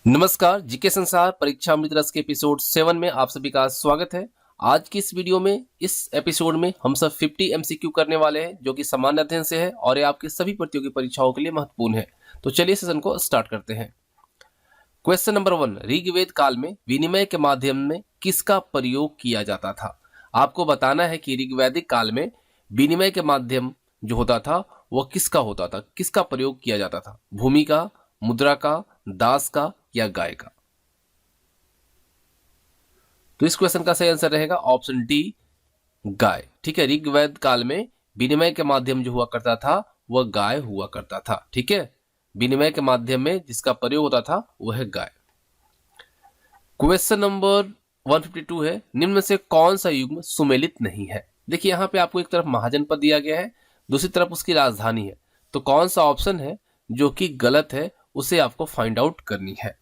नमस्कार, जीके संसार परीक्षा अमृत रस के एपिसोड 7 में आप सभी का स्वागत है। आज की इस वीडियो में इस एपिसोड में हम सब 50 एमसीक्यू करने वाले हैं जो कि सामान्य अध्ययन से है और ये आपकी सभी प्रतियोगी परीक्षाओं के लिए महत्वपूर्ण है। तो चलिए सेशन को स्टार्ट करते हैं। क्वेश्चन नंबर 1, ऋग्वेद काल में विनिमय के माध्यम में किसका प्रयोग किया जाता था? आपको बताना है कि ऋग्वैदिक काल में विनिमय के माध्यम जो होता था वह किसका होता था, किसका प्रयोग किया जाता था? भूमि का, मुद्रा का, दास का या गाय का? तो इस क्वेश्चन का सही आंसर रहेगा ऑप्शन डी, गाय। ठीक है, ऋग्वेद काल में विनिमय के माध्यम जो हुआ करता था वह गाय हुआ करता था। ठीक है, विनिमय के माध्यम में जिसका प्रयोग होता था वह है गाय। क्वेश्चन नंबर 152 है, निम्न में से कौन सा युग्म सुमेलित नहीं है? देखिए यहां पे आपको एक तरफ महाजनपद दिया गया है, दूसरी तरफ उसकी राजधानी है, तो कौन सा ऑप्शन है जो कि गलत है उसे आपको फाइंड आउट करनी है।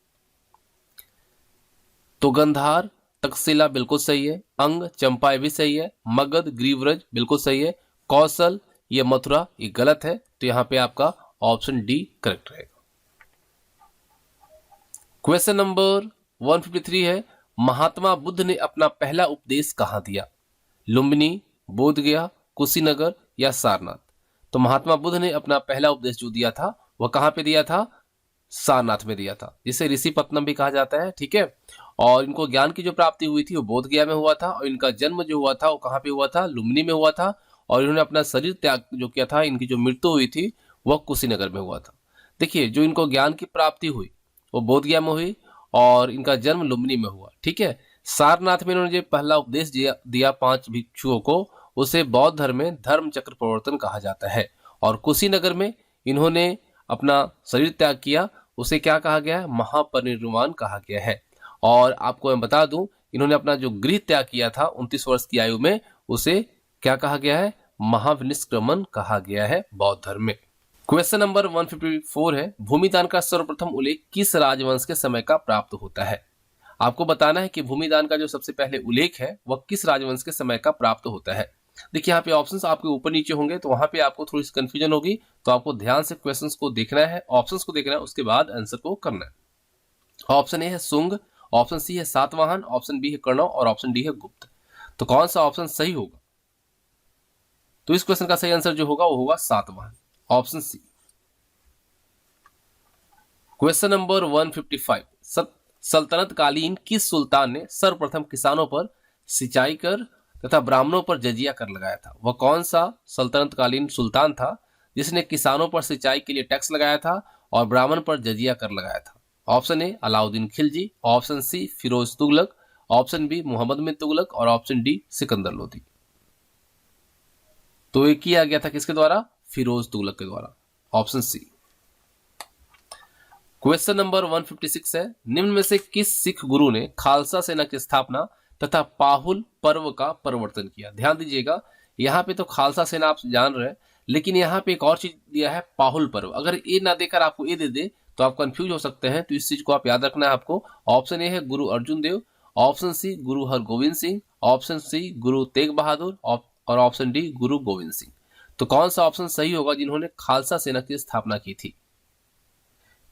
तो गंधार, तक्षशिला बिल्कुल सही है, अंग, चंपाई भी सही है, मगध, ग्रीवरज बिल्कुल सही है, कौशल, ये मथुरा ये गलत है, तो यहां पे आपका ऑप्शन डी करेक्ट रहेगा। क्वेश्चन नंबर 153 है, महात्मा बुद्ध ने अपना पहला उपदेश कहां दिया? लुम्बिनी, बोधगया, कुशीनगर या सारनाथ? तो महात्मा बुद्ध ने अपना पहला उपदेश जो दिया था वह कहां पे दिया था? सारनाथ में दिया था, जिसे ऋषिपत्तनम भी कहा जाता है। ठीक है, और इनको ज्ञान की जो प्राप्ति हुई थी वो बोधगया में हुआ था, और इनका जन्म जो हुआ था वो कहाँ पे हुआ था? लुम्बिनी में हुआ था, और इन्होंने अपना शरीर त्याग जो किया था, इनकी जो मृत्यु हुई थी वह कुशीनगर में हुआ था। देखिए जो इनको ज्ञान की प्राप्ति हुई वो बोधगया में हुई और इनका जन्म लुम्बिनी में हुआ। ठीक है, सारनाथ में इन्होंने जो पहला उपदेश दिया 5 भिक्षुओं को, उसे बौद्ध धर्म में धर्म चक्र प्रवर्तन कहा जाता है। और कुशीनगर में इन्होंने अपना शरीर त्याग किया, उसे क्या कहा गया है? महापरिनिर्वाण कहा गया है। और आपको मैं बता दूं, इन्होंने अपना जो गृह त्याग किया था 29 वर्ष की आयु में, उसे क्या कहा गया है? महाविनिष्क्रमण कहा गया है बौद्ध धर्म में। क्वेश्चन नंबर 154 है, भूमिदान का सर्वप्रथम उल्लेख किस राजवंश के समय का प्राप्त होता है? आपको बताना है कि भूमिदान का जो सबसे पहले उल्लेख है वह किस राजवंश के समय का प्राप्त होता है। देखिए यहाँ पे ऑप्शंस आपके ऊपर नीचे होंगे, तो वहां पे आपको थोड़ी सी कंफ्यूजन होगी, तो आपको ध्यान से क्वेश्चंस को देखना है, ऑप्शंस को देखना है, उसके बाद आंसर को करना है। ऑप्शन ए है सुंग, ऑप्शन सी है सातवाहन, ऑप्शन बी है कण्व और ऑप्शन डी है गुप्त। तो कौन सा ऑप्शन सही होगा? तो इस क्वेश्चन का सही आंसर जो होगा वो होगा Satavahana, option C. Question number 155, सल्तनत कालीन किस सुल्तान ने सर्वप्रथम किसानों पर सिंचाई कर तथा ब्राह्मणों पर जजिया कर लगाया था? वह कौन सा सल्तनत कालीन सुल्तान था जिसने किसानों पर सिंचाई के लिए टैक्स लगाया था और ब्राह्मण पर जजिया कर लगाया था? Option A Alauddin Khilji, option C Firoz Tughlaq, option B Muhammad bin Tughlaq और ऑप्शन डी सिकंदर लोधी। तो ये किया गया था किसके द्वारा? फिरोज तुगलक के द्वारा, ऑप्शन सी। क्वेश्चन नंबर 156 है, निम्न में से किस सिख गुरु ने खालसा सेना की स्थापना तथा पाहुल पर्व का प्रवर्तन किया? ध्यान दीजिएगा, यहाँ पे तो खालसा सेना आप जान रहे हैं, लेकिन यहाँ पे एक और चीज दिया है पाहुल पर्व। अगर ए ना देकर आपको ए दे दे तो आप कंफ्यूज हो सकते हैं, तो इस चीज को आप याद रखना है आपको। ऑप्शन ए है गुरु अर्जुन देव, ऑप्शन सी गुरु हरगोविंद सिंह, ऑप्शन सी गुरु तेग बहादुर और ऑप्शन डी गुरु गोविंद सिंह। तो कौन सा ऑप्शन सही होगा जिन्होंने खालसा सेना की स्थापना की थी?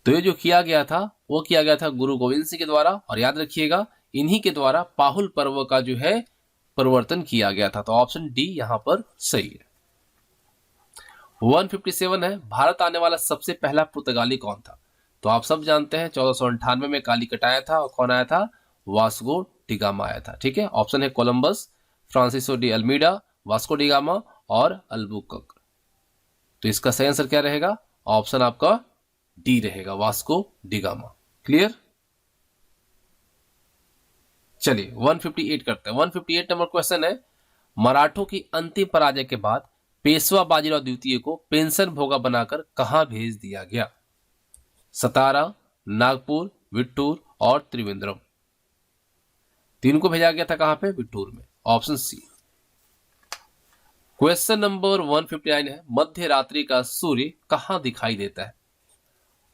तो ये जो किया गया था वो किया गया था गुरु गोविंद सिंह के द्वारा, और याद रखिएगा इन्हीं के द्वारा पाहुल पर्व का जो है परिवर्तन किया गया था। तो ऑप्शन डी यहां पर सही है। 157 है, भारत आने वाला सबसे पहला पुर्तगाली कौन था? तो आप सब जानते हैं 1498 में कालीकट आया था, और कौन आया था? वास्को डिगामा आया था। ठीक है, ऑप्शन है Columbus, Francisco de Almeida, Vasco da Gama और अल्बुकर्क। तो इसका सही आंसर क्या रहेगा? ऑप्शन आपका डी रहेगा, वास्को डिगामा। क्लियर? चलिए 158 करते हैं। 158 नंबर क्वेश्चन है, मराठों की अंतिम पराजय के बाद पेशवा बाजीराव द्वितीय को पेंशन भोगा बनाकर कहां भेज दिया गया? सतारा, नागपुर, विट्ठूर और त्रिवेंद्रम। तीन को भेजा गया था कहां पे? विट्ठूर में, ऑप्शन सी। क्वेश्चन नंबर 159 है, मध्य रात्रि का सूर्य कहां दिखाई देता है?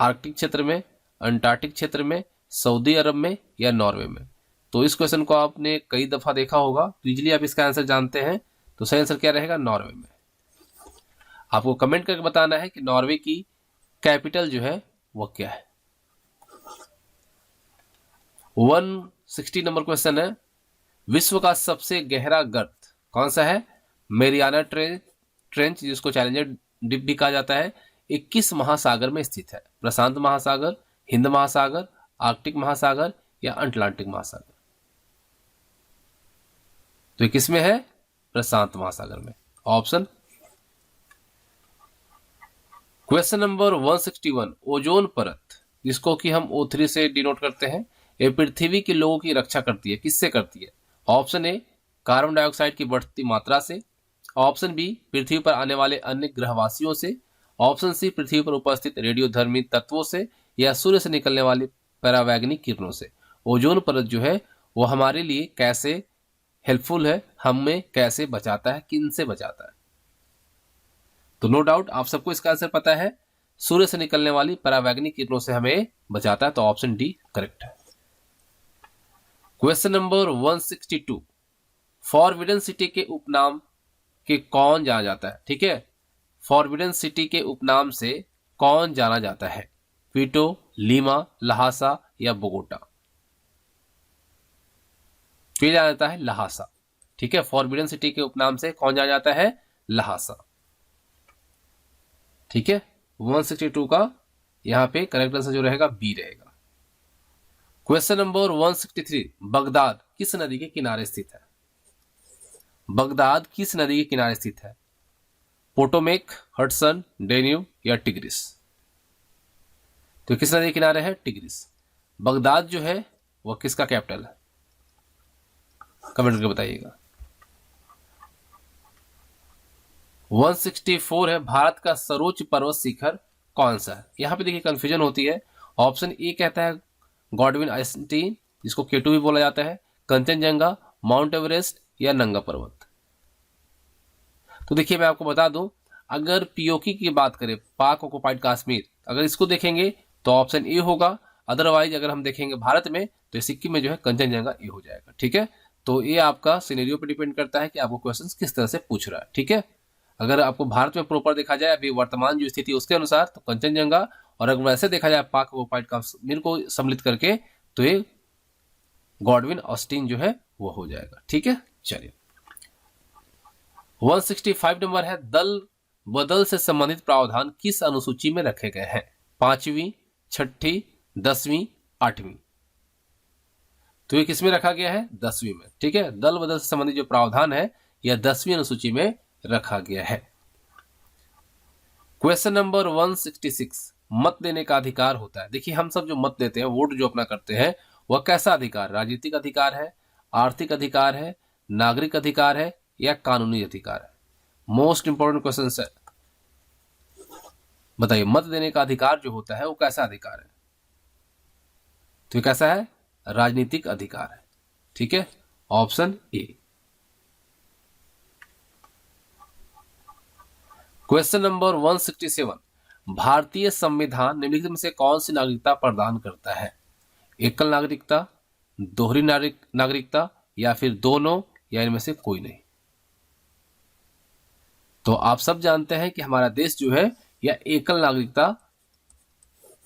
आर्कटिक क्षेत्र में, अंटार्कटिक क्षेत्र में, सऊदी अरब में या नॉर्वे में? तो इस क्वेश्चन को आपने कई दफा देखा होगा, तो इजीली आप इसका आंसर जानते हैं। तो सही आंसर क्या रहेगा? नॉर्वे में। आपको कमेंट करके बताना है कि नॉर्वे की कैपिटल जो है वो क्या है। 160 नंबर क्वेश्चन है, विश्व का सबसे गहरा गर्त कौन सा है? मेरियाना ट्रेंच, जिसको चैलेंजर डिप भी कहा जाता है, 21 महासागर में स्थित है? प्रशांत महासागर, हिंद महासागर, आर्कटिक महासागर या अटलांटिक महासागर? तो ये किस में है? प्रशांत महासागर में, ऑप्शन। क्वेश्चन नंबर 161, ओजोन परत, जिसको कि हम O3 से डिनोट करते हैं, ये पृथ्वी के लोगों की रक्षा करती है, किससे करती है? ऑप्शन ए, कार्बन डाइऑक्साइड की बढ़ती मात्रा से, ऑप्शन बी, पृथ्वी पर आने वाले अन्य ग्रहवासियों से, ऑप्शन सी, पृथ्वी पर उपस्थित रेडियोधर्मी तत्वों से, या सूर्य से निकलने वाली परावैंगनिक किरणों से। ओजोन परत जो है वो हमारे लिए कैसे हेल्पफुल है, हमें कैसे बचाता है, किन से बचाता है? तो नो डाउट आप सबको इसका आंसर पता है, सूर्य से निकलने वाली परावैंगनिक किरणों से हमें बचाता है, तो ऑप्शन डी करेक्ट है। क्वेश्चन नंबर 162, फॉरबिडन सिटी के उपनाम के कौन जाना जाता है? ठीक है, फॉरबिडन सिटी के उपनाम से कौन जाना जाता है? क्विटो, लीमा, लहासा या बोगोटा? तो जाना जाता है लहासा। ठीक है, फॉरबिडन सिटी के उपनाम से कौन जाना जाता है? लहासा। ठीक है, 162 का यहां पे करेक्ट आंसर जो रहेगा बी रहेगा। क्वेश्चन नंबर 163, बगदाद किस नदी के किनारे स्थित है? बगदाद किस नदी के किनारे स्थित है? पोटोमेक, हडसन, डेन्यूब या टिग्रिस? तो किस नदी के किनारे है? टिग्रिस। बगदाद जो है वह किसका कैपिटल है? कमेंट करके बताइएगा। 164 है, भारत का सर्वोच्च पर्वत शिखर कौन सा है? यहां पे देखिए कंफ्यूजन होती है। ऑप्शन ए कहता है गॉडविन आइसनस्टीन, जिसको केटू भी बोला जाता है, कंचनजंगा, माउंट एवरेस्ट या नंगा पर्वत? तो देखिए मैं आपको बता दूं, अगर पीओके की बात करें, पाक ऑक्युपाइड कश्मीर, अगर इसको देखेंगे तो ऑप्शन ए होगा। अदरवाइज अगर हम देखेंगे भारत में तो सिक्किम में जो है कंचनजंगा ए हो जाएगा। ठीक है, तो ये आपका सिनेरियो पर डिपेंड करता है कि आपको क्वेश्चन किस तरह से पूछ रहा है। ठीक है, अगर आपको भारत में प्रॉपर देखा जाए अभी वर्तमान जो स्थिति उसके अनुसार तो कंचनजंगा, और अगर वैसे देखा जाए पाक ऑक्युपाइड कश्मीर को सम्मिलित करके तो ये गॉडविन ऑस्टिन जो है वो हो जाएगा। ठीक है, चलिए 165 नंबर है, दल बदल से संबंधित प्रावधान किस अनुसूची में रखे गए हैं? 5वीं, 6ठी, 10वीं, 8वीं? तो ये किसमें रखा गया है? 10वीं में। ठीक है, दल बदल से संबंधित जो प्रावधान है यह 10वीं अनुसूची में रखा गया है। क्वेश्चन नंबर 166, मत देने का अधिकार होता है। देखिए हम सब जो मत देते हैं, वोट जो अपना करते हैं, वह कैसा अधिकार? राजनीतिक अधिकार है, आर्थिक अधिकार है, नागरिक अधिकार है या कानूनी अधिकार है? मोस्ट इंपोर्टेंट क्वेश्चन है, बताइए मत देने का अधिकार जो होता है वो कैसा अधिकार है? तो ये कैसा है? राजनीतिक अधिकार है। ठीक है, ऑप्शन ए। क्वेश्चन नंबर 167, भारतीय संविधान निम्नलिखित में से कौन सी नागरिकता प्रदान करता है? एकल नागरिकता, दोहरी नागरिकता या फिर दोनों या इनमें से कोई नहीं? तो आप सब जानते हैं कि हमारा देश जो है यह एकल नागरिकता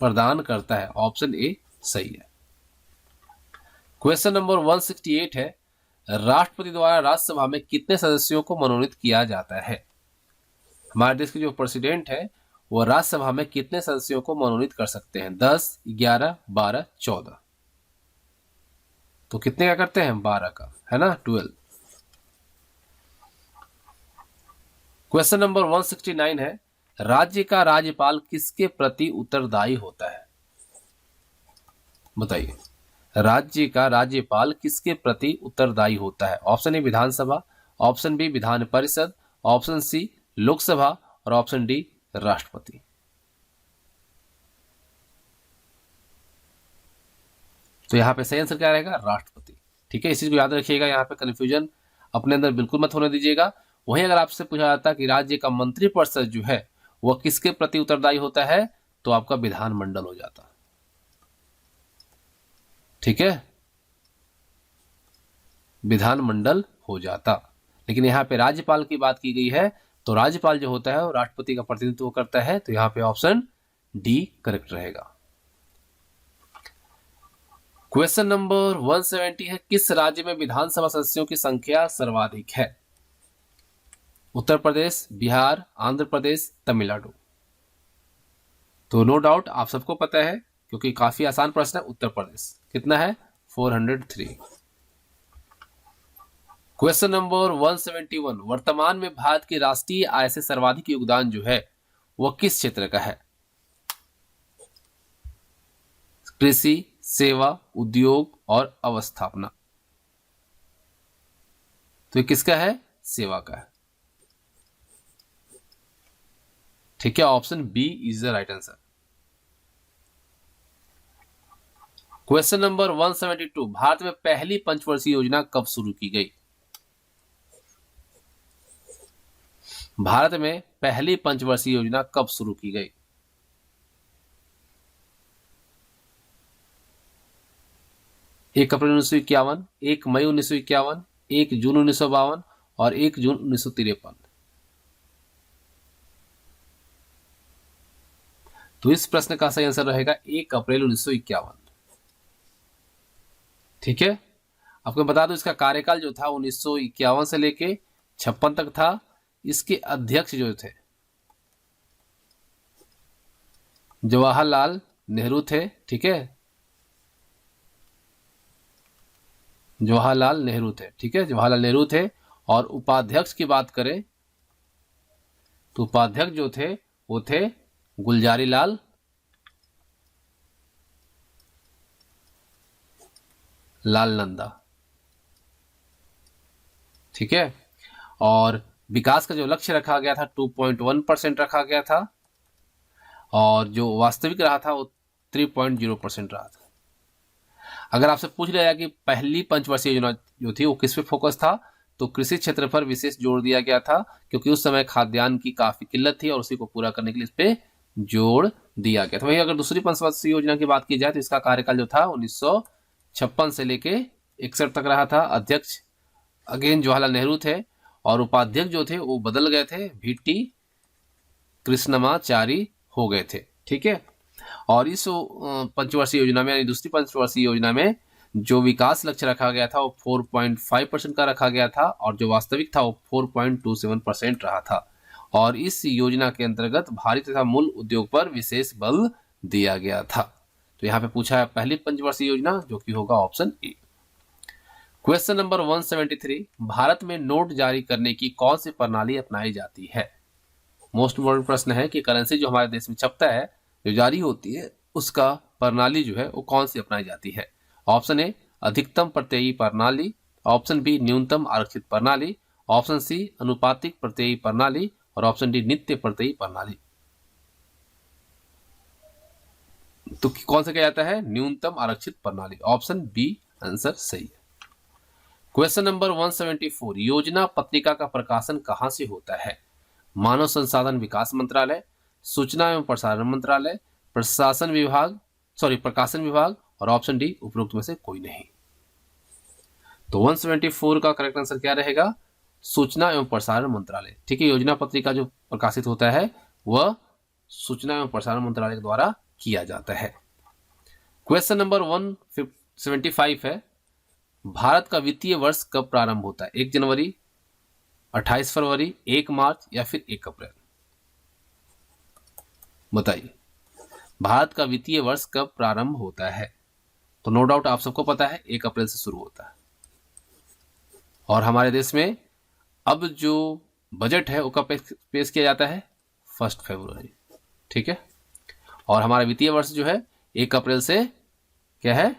प्रदान करता है, ऑप्शन ए सही है। क्वेश्चन नंबर 168 है, राष्ट्रपति द्वारा राज्यसभा में कितने सदस्यों को मनोनीत किया जाता है? हमारे देश के जो प्रेसिडेंट है वो राज्यसभा में कितने सदस्यों को मनोनीत कर सकते हैं? 10, 11, 12, 14? तो कितने का करते हैं? 12 का, है ना, 12। क्वेश्चन नंबर 169 है, राज्य का राज्यपाल किसके प्रति उत्तरदायी होता है? बताइए, राज्य का राज्यपाल किसके प्रति उत्तरदायी होता है? ऑप्शन ए विधानसभा, ऑप्शन बी विधान परिषद, ऑप्शन सी लोकसभा और ऑप्शन डी राष्ट्रपति? तो यहां पे सही आंसर क्या रहेगा? राष्ट्रपति। ठीक है, इस चीज को याद रखिएगा, यहाँ पे कंफ्यूजन अपने अंदर बिल्कुल मत होने दीजिएगा। वहीं अगर आपसे पूछा जाता कि राज्य का मंत्रिपरिषद जो है वह किसके प्रति उत्तरदायी होता है, तो आपका विधानमंडल हो जाता। ठीक है, विधानमंडल हो जाता। लेकिन यहाँ पे राज्यपाल की बात की गई है, तो राज्यपाल जो होता है वो राष्ट्रपति का प्रतिनिधित्व करता है, तो यहाँ पे ऑप्शन डी करेक्ट रहेगा। क्वेश्चन नंबर 170 है, किस राज्य में विधानसभा सदस्यों की संख्या सर्वाधिक है? उत्तर प्रदेश, बिहार, आंध्र प्रदेश, तमिलनाडु। तो नो डाउट आप सबको पता है क्योंकि काफी आसान प्रश्न है। उत्तर प्रदेश कितना है? 403। क्वेश्चन नंबर 171, वर्तमान में भारत की राष्ट्रीय आय से सर्वाधिक योगदान जो है वह किस क्षेत्र का है? कृषि, सेवा, उद्योग और अवस्थापना। तो ये किसका है? सेवा का है। ठीक है, option B is the right answer. Question number 172, Bharat में पहली पंचवर्षीय योजना कब शुरू की गई? भारत में पहली पंचवर्षीय योजना कब शुरू की गई? 1 अप्रैल 1951, 1 मई 1951, 1 जून 1952 और 1 जून 1953। तो इस प्रश्न का सही आंसर रहेगा 1 अप्रैल 1951। ठीक है, आपको बता दो इसका कार्यकाल जो था 1951 से लेके 56 तक था। इसके अध्यक्ष जो थे जवाहरलाल नेहरू थे। ठीक है, जवाहरलाल नेहरू थे। ठीक है, जवाहरलाल नेहरू थे। और उपाध्यक्ष की बात करें तो उपाध्यक्ष जो थे वो थे गुलजारी लाल नंदा। ठीक है, और विकास का जो लक्ष्य रखा गया था 2.1% रखा गया था और जो वास्तविक रहा था वो 3.0% रहा था। अगर आपसे पूछ लिया कि पहली पंचवर्षीय योजना जो थी वो किस पे फोकस था, तो कृषि क्षेत्र पर विशेष जोर दिया गया था क्योंकि उस समय खाद्यान्न की काफी किल्लत थी और उसी को पूरा करने के लिए इस पे जोर दिया गया था। वही अगर दूसरी पंचवर्षीय योजना की बात की जाए तो इसका कार्यकाल जो था 1956 से लेके 61 तक रहा था। अध्यक्ष अगेन जवाहरलाल नेहरू थे और उपाध्यक्ष जो थे वो बदल गए थे, VT कृष्णमाचारी हो गए थे। ठीक है, और इस पंचवर्षीय योजना में यानी दूसरी पंचवर्षीय योजना में जो विकास लक्ष्य रखा गया था वो 4.5% का रखा गया था और जो वास्तविक था वो 4.27% रहा था। और इस योजना के अंतर्गत भारी तथा मूल उद्योग पर विशेष बल दिया गया था। तो यहाँ पे पूछा है पहली पंचवर्षीय योजना, जो कि होगा option A. Question number 173, Bharat में नोट जारी करने की कौन सी प्रणाली अपनाई जाती है? मोस्ट इम्पोर्टेंट प्रश्न है कि करेंसी जो हमारे देश में छपता है, जो जारी होती है, उसका प्रणाली जो है वो कौन सी अपनाई जाती है? ऑप्शन ए अधिकतम प्रत्ययी प्रणाली, ऑप्शन बी न्यूनतम आरक्षित प्रणाली, ऑप्शन सी अनुपातिक प्रत्ययी प्रणाली और ऑप्शन डी नित्य प्रत्ययी प्रणाली। तो कौन सा क्या जाता है? न्यूनतम आरक्षित प्रणाली। ऑप्शन बी आंसर सही है। क्वेश्चन नंबर 174, योजना पत्रिका का प्रकाशन कहां से होता है? मानव संसाधन विकास मंत्रालय, सूचना एवं प्रसारण मंत्रालय, प्रकाशन विभाग और ऑप्शन डी उपरोक्त में से कोई नहीं। तो 174 का करेक्ट आंसर क्या रहेगा? सूचना एवं प्रसारण मंत्रालय। ठीक है, योजना पत्रिका जो प्रकाशित होता है वह सूचना एवं प्रसारण मंत्रालय के द्वारा किया जाता है। क्वेश्चन नंबर 175 है, भारत का वित्तीय वर्ष कब प्रारंभ होता है? 1 जनवरी, 28 फरवरी, 1 मार्च या फिर 1 अप्रैल? बताइए, भारत का वित्तीय वर्ष कब प्रारंभ होता है? तो नो डाउट आप सबको पता है 1 अप्रैल से शुरू होता है। और हमारे देश में अब जो बजट है वो कब पेश किया जाता है? 1 फरवरी। ठीक है, और हमारा वित्तीय वर्ष जो है 1 अप्रैल से क्या है?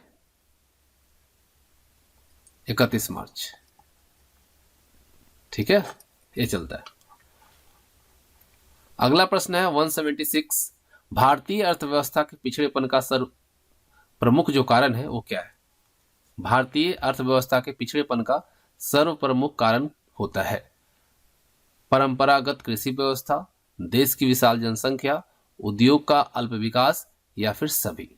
31 मार्च। ठीक है, ये चलता है। अगला प्रश्न है 176, भारतीय अर्थव्यवस्था के पिछड़ेपन का प्रमुख जो कारण है वो क्या है? भारतीय अर्थव्यवस्था के पिछड़ेपन का सर्व प्रमुख कारण होता है परंपरागत कृषि व्यवस्था, देश की विशाल जनसंख्या, उद्योग का अल्प विकास या फिर सभी।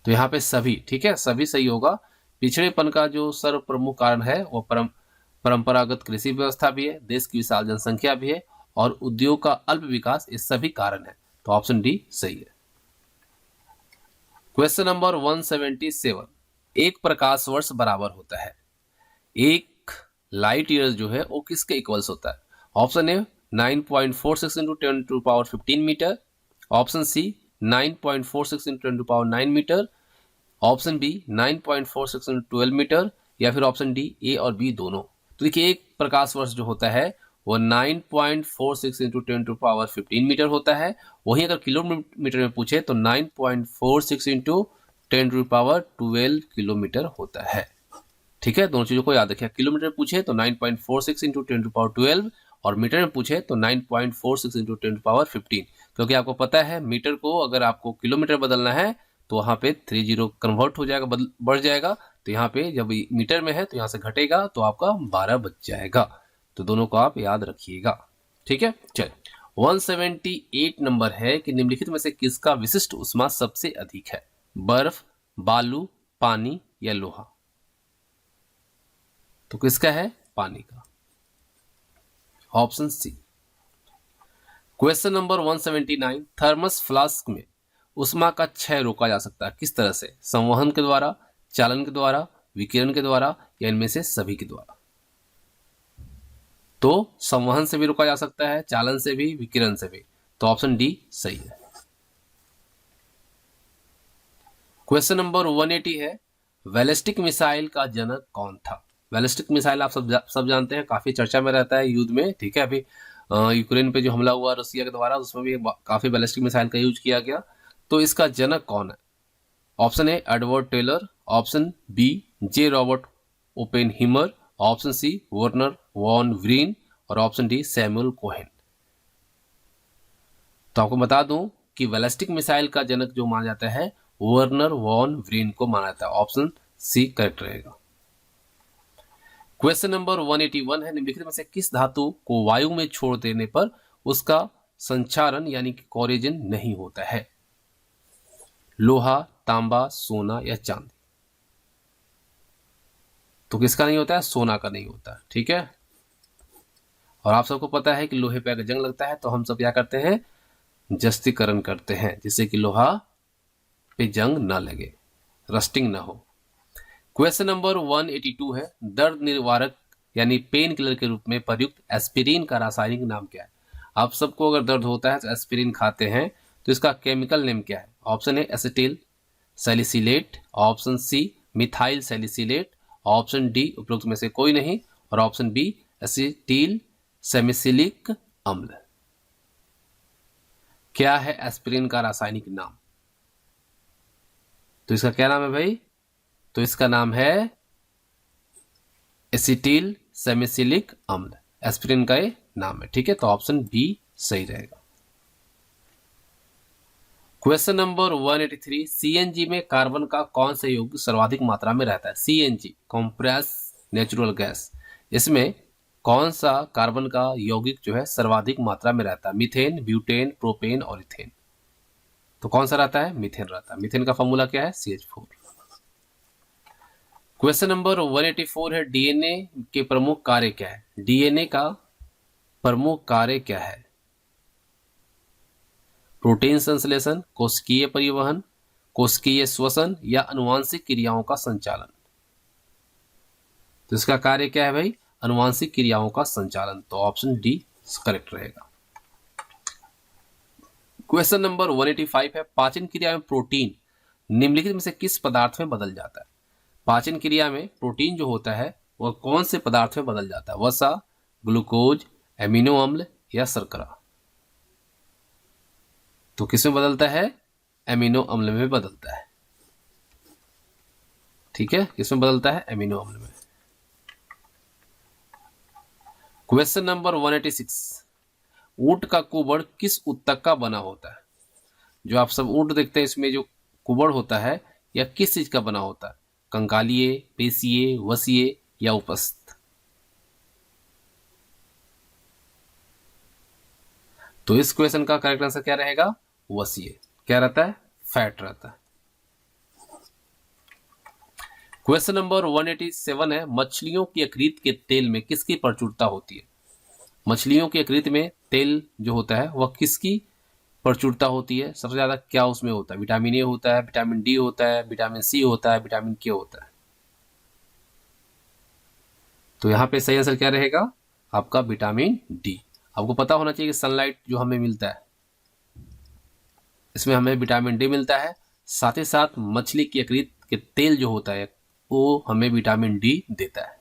तो यहाँ पे सभी। ठीक है, सभी सही होगा। पिछड़ेपन का जो सर्व प्रमुख कारण है वो परंपरागत कृषि व्यवस्था भी है, देश की विशाल जनसंख्या भी है और उद्योग का अल्प विकास, ये सभी कारण है। तो ऑप्शन डी सही है। क्वेश्चन नंबर 177, एक प्रकाश वर्ष बराबर होता है, एक लाइट ईयर जो है वो किसके इक्वल्स होता है? Option A 9.46 into 10 to power 15 metre, option C 9.46 into 10 to power 9 metre, option B 9.46 into 12 metre, या फिर ऑप्शन डी ए और बी दोनों। तो देखिए एक प्रकाश वर्ष जो होता है वो 9.46 इंटू 10 टू पावर 15 मीटर होता है। वहीं अगर किलोमीटर में पूछे तो 9.46 इंटू 10 टू पावर 12 किलोमीटर होता है। ठीक है, दोनों चीजों को याद रखिए। किलोमीटर में पूछे तो 9.46 इंटू 10 टू पावर 12, और मीटर में पूछे तो 9.46 इंटू 10 टू पावर 15, क्योंकि आपको पता है मीटर को अगर आपको किलोमीटर बदलना है तो वहां पे 30 कन्वर्ट हो जाएगा, बढ़ जाएगा। तो यहाँ पे जब मीटर में है तो यहाँ से घटेगा तो आपका 12 बच जाएगा। तो दोनों को आप याद रखिएगा। ठीक है, चलिए 178 नंबर है कि निम्नलिखित में से किसका विशिष्ट ऊष्मा सबसे अधिक है? बर्फ, बालू, पानी या लोहा? तो किसका है? पानी का, option C. Question number 179, thermos flask में ऊष्मा का क्षय रोका जा सकता है किस तरह से? संवहन के द्वारा, चालन के द्वारा, विकिरण के द्वारा, या इनमें से सभी के द्वारा? तो संवहन से भी रोका जा सकता है, चालन से भी, विकिरण से भी। तो ऑप्शन डी सही है। क्वेश्चन नंबर 180 है, बैलिस्टिक मिसाइल का जनक कौन था? बैलिस्टिक मिसाइल आप सब जानते हैं, काफी चर्चा में रहता है युद्ध में। ठीक है, अभी यूक्रेन पे जो हमला हुआ रसिया के द्वारा उसमें भी काफी बैलिस्टिक मिसाइल का यूज किया गया। तो इसका जनक कौन है? Option A Edward Teller, option B J Robert Oppenheimer, option C Werner von Braun, और ऑप्शन डी सैमुअल कोहेन। तो आपको बता दूं कि बैलिस्टिक मिसाइल का जनक जो माना जाता है वर्नर वॉन व्रीन को माना जाता है। ऑप्शन सी करेक्ट रहेगा। क्वेश्चन नंबर 181 है, निम्नलिखित में से किस धातु को वायु में छोड़ देने पर उसका संचारण यानी कि कोरिजन नहीं होता है? लोहा, तांबा, सोना या चांदी? तो किसका नहीं होता है? सोना का नहीं होता है। ठीक है, और आप सबको पता है कि लोहे पे अगर जंग लगता है तो हम सब क्या करते हैं? जस्तीकरण करते हैं, जिससे कि लोहा पे जंग ना लगे, रस्टिंग ना हो। क्वेश्चन नंबर 182 है, दर्द निवारक यानी पेन किलर के रूप में प्रयुक्त एस्पिरिन का रासायनिक नाम क्या है? आप सबको अगर दर्द होता है तो एस्पिरिन खाते हैं, तो इसका केमिकल नेम क्या है? Option A acetyl salicylate, option C methyl salicylate, option D उपरोक्त में से कोई नहीं, और ऑप्शन बी एसिटिल सैलिसिलिक अम्ल। क्या है एस्पिरिन का रासायनिक नाम? तो इसका क्या नाम है भाई? तो इसका नाम है एसिटिल सैलिसिलिक अम्ल, एस्पिरिन का ये नाम है। ठीक है, तो ऑप्शन बी सही रहेगा। क्वेश्चन नंबर 183, सीएनजी में कार्बन का कौन सा यौगिक सर्वाधिक मात्रा में रहता है? सीएनजी कंप्रेस नेचुरल गैस, इसमें कौन सा कार्बन का यौगिक जो है सर्वाधिक मात्रा में रहता है? मीथेन, ब्यूटेन, प्रोपेन और इथेन। तो कौन सा रहता है? मीथेन रहता है। मीथेन का फॉर्मूला क्या है? CH4। क्वेश्चन नंबर 184 है, डीएनए के प्रमुख कार्य क्या है? डीएनए का प्रमुख कार्य क्या है? प्रोटीन संश्लेषण, कोशिकीय परिवहन, कोशिकीय श्वसन या अनुवांशिक क्रियाओं का संचालन? तो इसका कार्य क्या है भाई? अनुवांशिक क्रियाओं का संचालन। तो ऑप्शन डी करेक्ट रहेगा। क्वेश्चन नंबर 185 है, पाचन क्रिया में प्रोटीन निम्नलिखित में से किस पदार्थ में बदल जाता है? पाचन क्रिया में प्रोटीन जो होता है वह कौन से पदार्थ में बदल जाता है? वसा, ग्लूकोज, एमिनो अम्ल या शर्करा? तो किस में बदलता है? एमिनो अम्ल में बदलता है। ठीक है, किस में बदलता है? एमिनो अम्ल में। क्वेश्चन नंबर 186, ऊंट का कुबड़ किस ऊतक का बना होता है? जो आप सब ऊंट देखते हैं इसमें जो कुबड़ होता है या किस चीज का बना होता है? कंकालिये, पेशिये, वसीय या उपस्थ? तो इस क्वेश्चन का करेक्ट आंसर क्या रहेगा? वसीय। क्या रहता है? फैट रहता है। क्वेश्चन नंबर 187 है, मछलियों की यकृत के तेल में किसकी प्रचुरता होती है? मछलियों की यकृत में तेल जो होता है वह किसकी प्रचुरता होती है, सबसे ज्यादा क्या उसमें होता है? विटामिन ए होता है, विटामिन डी होता है, विटामिन सी होता है, विटामिन के होता है। तो यहाँ पे सही आंसर क्या रहेगा आपका? Vitamin D. आपको पता होना चाहिए कि सनलाइट जो हमें मिलता है इसमें हमें विटामिन डी मिलता है, साथ ही साथ मछली की यकृत के तेल जो होता है वो हमें विटामिन डी देता है।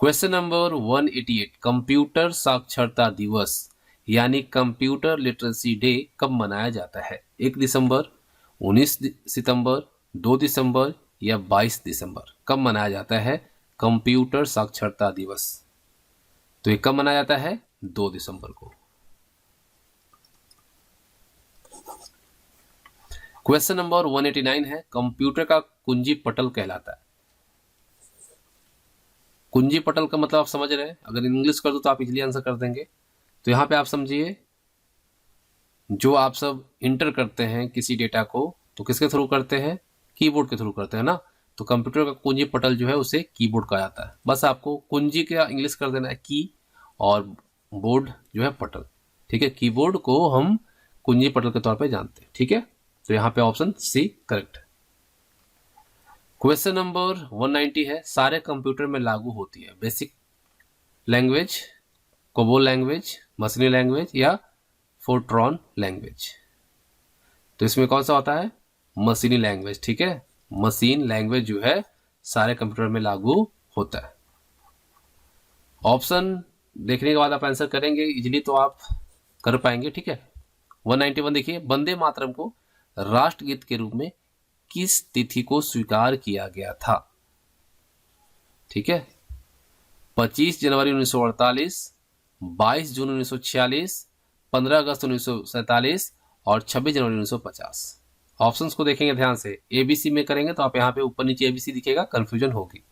क्वेश्चन नंबर 188, कंप्यूटर साक्षरता दिवस यानी कंप्यूटर लिटरेसी डे कब मनाया जाता है? 1 दिसंबर, 19 सितंबर, 2 दिसंबर या 22 दिसंबर? कब मनाया जाता है कंप्यूटर साक्षरता दिवस? तो ये कब मनाया जाता है? 2 दिसंबर को। क्वेश्चन नंबर 189 है, कंप्यूटर का कुंजी पटल कहलाता है। कुंजी पटल का मतलब आप समझ रहे हैं, अगर इंग्लिश कर दो तो आप इजीली आंसर कर देंगे। तो यहाँ पे आप समझिए, जो आप सब इंटर करते हैं किसी डेटा को तो किसके थ्रू करते हैं? कीबोर्ड के थ्रू करते हैं ना। तो कंप्यूटर का कुंजी पटल जो है उसे कीबोर्ड कहा जाता है। बस आपको कुंजी का इंग्लिश कर देना है की, और बोर्ड जो है पटल। ठीक है, कीबोर्ड को हम कुंजी पटल के तौर पे जानते हैं। ठीक है, तो यहाँ पे ऑप्शन सी करेक्ट है। क्वेश्चन नंबर 190 है, सारे कंप्यूटर में लागू होती है बेसिक लैंग्वेज, कोबोल लैंग्वेज, मशीनी लैंग्वेज या फोर्ट्रॉन लैंग्वेज? तो इसमें कौन सा होता है? मशीनी लैंग्वेज। ठीक है, मशीन लैंग्वेज जो है सारे कंप्यूटर में लागू होता है। ऑप्शन देखने के बाद आप आंसर करेंगे इजीली तो आप कर पाएंगे। ठीक है, 191 देखिए, वंदे मातरम को राष्ट्रगीत के रूप में किस तिथि को स्वीकार किया गया था? ठीक है, 25 जनवरी 1948, 22 जून 1946, 15 अगस्त 1947 और 26 जनवरी 1950। ऑप्शंस को देखेंगे ध्यान से, एबीसी में करेंगे तो आप यहाँ पे ऊपर नीचे एबीसी दिखेगा, कंफ्यूजन होगी।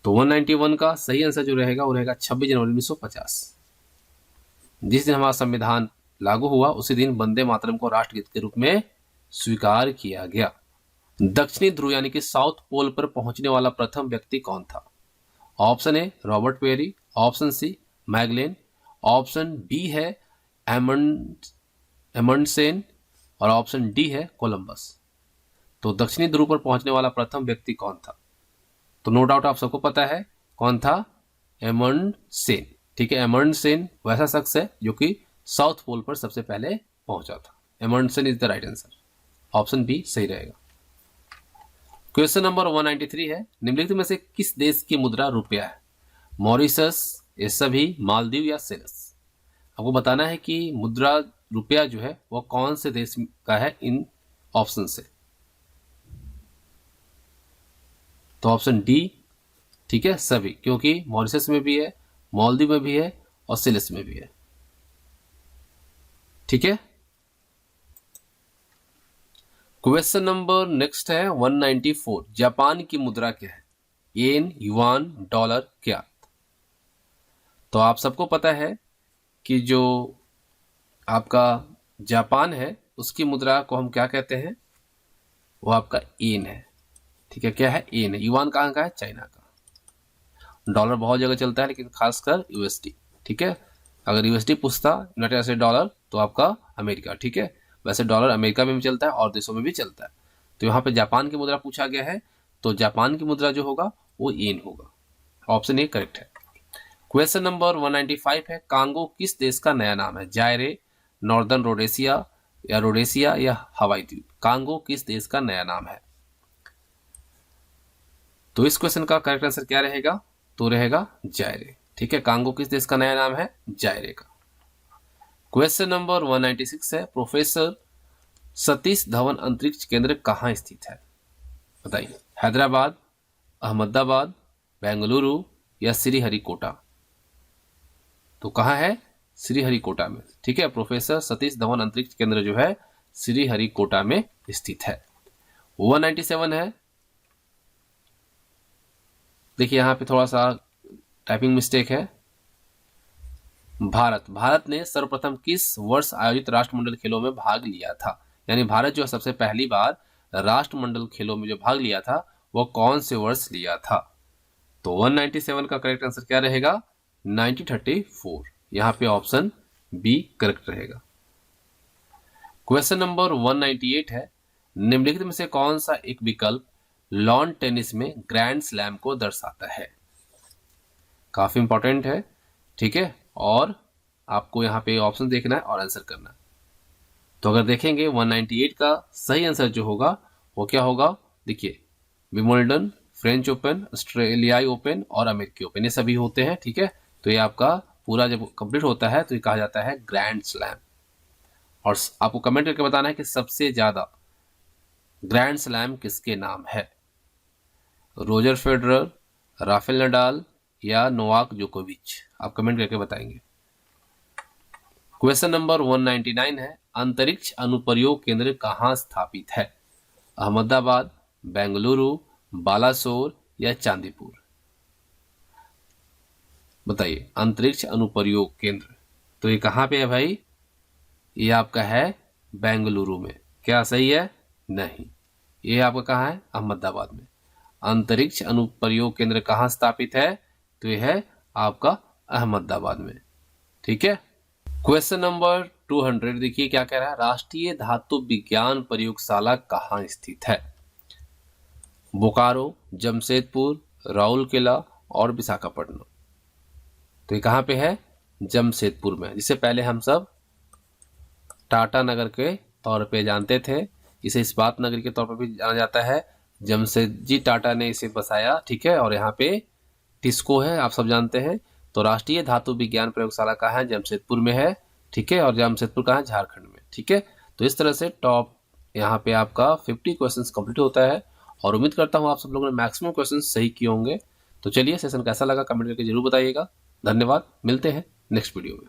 तो 191 का सही आंसर जो रहेगा वो रहेगा 26 जनवरी 1950। जिस दिन हमारा संविधान लागू हुआ उसी दिन वंदे मातरम को राष्ट्रगीत के रूप में स्वीकार किया गया। दक्षिणी ध्रुव यानी कि साउथ पोल पर पहुंचने वाला प्रथम व्यक्ति कौन था? Option A Robert Peary, option C Magellan, option B है एमंडसेन और ऑप्शन डी है कोलंबस। तो दक्षिणी ध्रुव पर पहुंचने वाला प्रथम व्यक्ति कौन था? तो नो डाउट आप सबको पता है कौन था? एमंडसेन। ठीक है, एमंडसेन वैसा शख्स है जो कि साउथ पोल पर सबसे पहले पहुंचा था। Amundsen is the right answer, option B सही रहेगा। क्वेश्चन नंबर 193 है, निम्नलिखित में से किस देश की मुद्रा रुपया है? मॉरिशस, ये सभी, मालदीव या सेलस? आपको बताना है कि मुद्रा रुपया जो है वो कौन से देश का है इन ऑप्शन से। तो ऑप्शन डी, ठीक है, सभी, क्योंकि मॉरिशस में भी है, मालदीव में भी है और सेलस में भी है। ठीक है, क्वेश्चन नंबर नेक्स्ट है 194, जापान की मुद्रा क्या है? येन, युआन, डॉलर, क्या? तो आप सबको पता है कि जो आपका जापान है उसकी मुद्रा को हम क्या कहते हैं? वो आपका येन है। ठीक है, क्या है? येन है। युआन कहाँ का है? चाइना का। डॉलर बहुत जगह चलता है लेकिन खासकर यूएसडी। ठीक है, अगर यूएसडी पूछता यूनाइटेड स्टेट डॉलर तो आपका अमेरिका। ठीक है, वैसे डॉलर अमेरिका में भी चलता है और देशों में भी चलता है। तो यहाँ पे जापान की मुद्रा पूछा गया है, तो जापान की मुद्रा जो होगा वो येन होगा। ऑप्शन ए करेक्ट है। क्वेश्चन नंबर 195 है, कांगो किस देश का नया नाम है? जायरे, नॉर्दर्न रोडेशिया या हवाई द्वीप? कांगो किस देश का नया नाम है? तो इस क्वेश्चन का करेक्ट आंसर क्या रहेगा? तो रहेगा जायरे। ठीक है, कांगो किस देश का नया नाम है? जायरे का। क्वेश्चन नंबर 196 है, प्रोफेसर सतीश धवन अंतरिक्ष केंद्र कहाँ स्थित है? बताइए, हैदराबाद, अहमदाबाद, बेंगलुरु या श्रीहरिकोटा? तो कहाँ है? श्रीहरिकोटा में। ठीक है, प्रोफेसर सतीश धवन अंतरिक्ष केंद्र जो है श्रीहरिकोटा में स्थित है। 197 है, देखिए यहाँ पे थोड़ा सा टाइपिंग मिस्टेक है। भारत ने सर्वप्रथम किस वर्ष आयोजित राष्ट्रमंडल खेलों में भाग लिया था? यानी भारत जो है सबसे पहली बार राष्ट्रमंडल खेलों में जो भाग लिया था वो कौन से वर्ष लिया था? तो 197 का करेक्ट आंसर क्या रहेगा? 1934। यहाँ पे ऑप्शन बी करेक्ट रहेगा। क्वेश्चन नंबर 198 है, निम्नलिखित में से कौन सा एक विकल्प लॉन टेनिस में ग्रैंड स्लैम को दर्शाता है? काफी इंपॉर्टेंट है, ठीक है, और आपको यहाँ पे ऑप्शन देखना है और आंसर करना है। तो अगर देखेंगे 198 का सही आंसर जो होगा वो क्या होगा, देखिए विंबलडन, फ्रेंच ओपन, ऑस्ट्रेलियाई ओपन और अमेरिकी ओपन, ये सभी होते हैं, ठीक है। तो ये आपका पूरा जब कंप्लीट होता है तो ये कहा जाता है ग्रैंड स्लैम। और आपको कमेंट करके बताना है कि सबसे ज्यादा ग्रैंड स्लैम किसके नाम है, रोजर फेडरर, राफेल नडाल या नोवाक जोकोविच, आप कमेंट करके बताएंगे। क्वेश्चन नंबर 199 है, अंतरिक्ष अनुप्रयोग केंद्र कहाँ स्थापित है? अहमदाबाद, बेंगलुरु, बालासोर या चांदीपुर, बताइए। अंतरिक्ष अनुप्रयोग केंद्र तो ये कहाँ पे है भाई? ये आपका है बेंगलुरु में। क्या सही है? नहीं, ये आपका कहाँ है? अहमदाबाद में। अंतरिक्ष अनुप्रयोग केंद्र कहाँ स्थापित है? तो ये है आपका अहमदाबाद में, ठीक है। क्वेश्चन नंबर 200 देखिए क्या कह रहा है, राष्ट्रीय धातु विज्ञान प्रयोगशाला कहाँ स्थित है? बोकारो, जमशेदपुर, राउरकेला और विशाखापट्टनम। तो ये कहाँ पे है? जमशेदपुर में, जिसे पहले हम सब टाटा नगर के तौर पे जानते थे, इसे इस्पात नगर के तौर पर भी जाना जाता है। जमशेदजी टाटा ने इसे बसाया, ठीक है। और यहाँ पे टिस्को है, आप सब जानते हैं। तो राष्ट्रीय धातु विज्ञान प्रयोगशाला कहाँ है? जमशेदपुर में है, ठीक है। और जमशेदपुर कहाँ है? झारखंड में, ठीक है। तो इस तरह से टॉप यहाँ पे आपका 50 क्वेश्चंस कंप्लीट होता है और उम्मीद करता हूँ आप सब लोगों ने मैक्सिमम क्वेश्चंस सही किए होंगे। तो चलिए, सेशन कैसा लगा कमेंट करके जरूर बताइएगा। धन्यवाद, मिलते हैं नेक्स्ट वीडियो में।